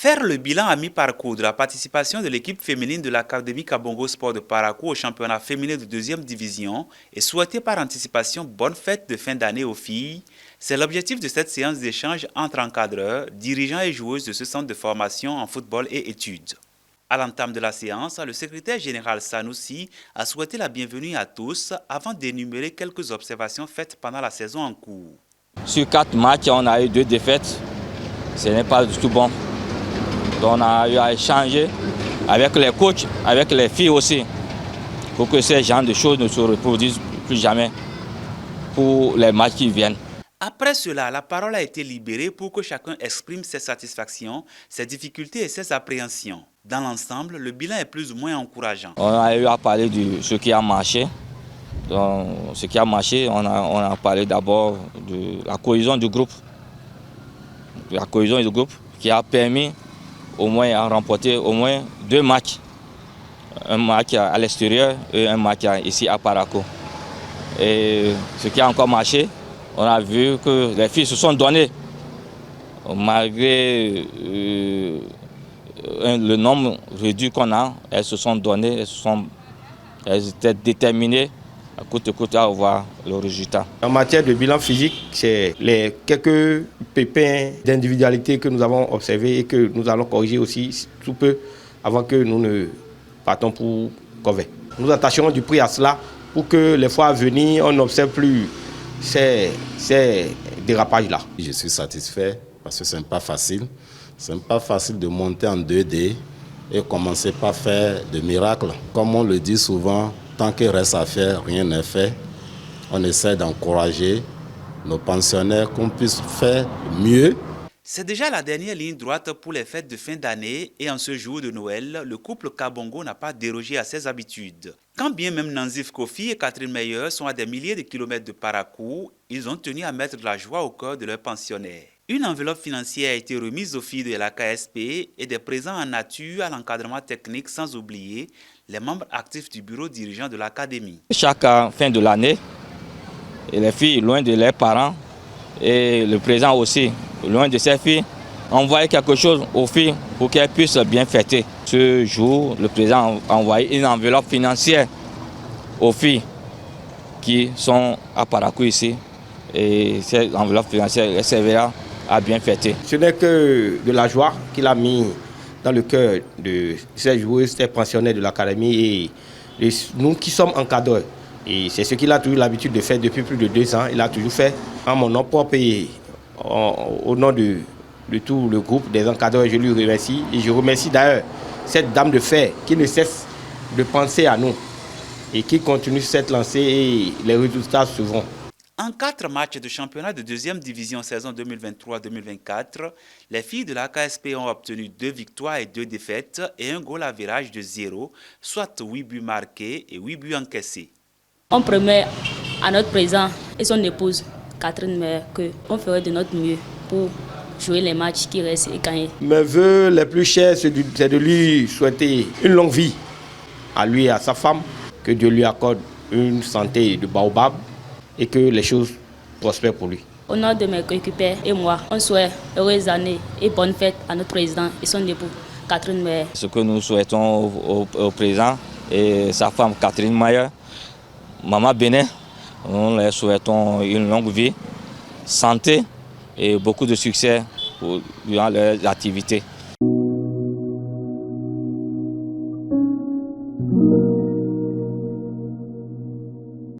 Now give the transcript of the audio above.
Faire le bilan à mi-parcours de la participation de l'équipe féminine de l'Académie Kabongo Sport de Parakou au championnat féminin de 2e division et souhaiter par anticipation bonne fête de fin d'année aux filles, c'est l'objectif de cette séance d'échange entre encadreurs, dirigeants et joueuses de ce centre de formation en football et études. À l'entame de la séance, le secrétaire général Sanoussi a souhaité la bienvenue à tous avant d'énumérer quelques observations faites pendant la saison en cours. Sur 4 matchs, on a eu 2 défaites. Ce n'est pas du tout bon. On a eu à échanger avec les coachs, avec les filles aussi, pour que ces genres de choses ne se reproduisent plus jamais pour les matchs qui viennent. Après cela, la parole a été libérée pour que chacun exprime ses satisfactions, ses difficultés et ses appréhensions. Dans l'ensemble, le bilan est plus ou moins encourageant. On a eu à parler de ce qui a marché. Donc, ce qui a marché, on a parlé d'abord de la cohésion du groupe. La cohésion du groupe qui a permis au moins à remporter au moins 2 matchs. Un match à l'extérieur et un match ici à Parakou. Et ce qui a encore marché, on a vu que les filles se sont données, malgré le nombre réduit qu'on a, elles se sont données, elles étaient déterminées à coûte à avoir le résultat. En matière de bilan physique, c'est les quelques pépins d'individualité que nous avons observés et que nous allons corriger aussi tout peu avant que nous ne partons pour Covey. Nous attacherons du prix à cela pour que les fois à venir, on n'observe plus ces dérapages-là. Je suis satisfait parce que ce n'est pas facile. Ce n'est pas facile de monter en 2D et commencer par faire de miracles. Comme on le dit souvent, tant qu'il reste à faire, rien n'est fait. On essaie d'encourager nos pensionnaires qu'on puisse faire mieux. C'est déjà la dernière ligne droite pour les fêtes de fin d'année et en ce jour de Noël, le couple Kabongo n'a pas dérogé à ses habitudes. Quand bien même Nanzif Kofi et Catherine Meyer sont à des milliers de kilomètres de Parakou, ils ont tenu à mettre de la joie au cœur de leurs pensionnaires. Une enveloppe financière a été remise aux filles de la KSP et des présents en nature à l'encadrement technique, sans oublier les membres actifs du bureau dirigeant de l'académie. Chaque fin de l'année, les filles, loin de leurs parents, et le président aussi, loin de ses filles, envoyer quelque chose aux filles pour qu'elles puissent bien fêter. Ce jour, le président a envoyé une enveloppe financière aux filles qui sont à Parakou ici. Et cette enveloppe financière elle servira à bien fêter. Ce n'est que de la joie qu'il a mis dans le cœur de ces joueuses, ces pensionnaires de l'académie et nous qui sommes encadreurs. Et c'est ce qu'il a toujours l'habitude de faire depuis plus de 2 ans. Il a toujours fait en mon nom propre et au nom de tout le groupe des encadreurs. Je lui remercie et je remercie d'ailleurs cette dame de fer qui ne cesse de penser à nous et qui continue cette lancée et les résultats suivront. En 4 matchs de championnat de 2e division saison 2023-2024, les filles de la KSP ont obtenu 2 victoires et 2 défaites et un goal average de 0, soit 8 buts marqués et 8 buts encaissés. On promet à notre président et son épouse, Catherine Meyer, qu'on ferait de notre mieux pour jouer les matchs qui restent et gagner. Mes voeux les plus chers, c'est de lui souhaiter une longue vie à lui et à sa femme, que Dieu lui accorde une santé de baobab et que les choses prospèrent pour lui. Au nom de mes coéquipiers et moi, on souhaite heureuses années et bonne fête à notre président et son époux, Catherine Meyer. Ce que nous souhaitons au président et sa femme Catherine Meyer, Maman Bénin, nous leur souhaitons une longue vie, santé et beaucoup de succès durant leurs activités.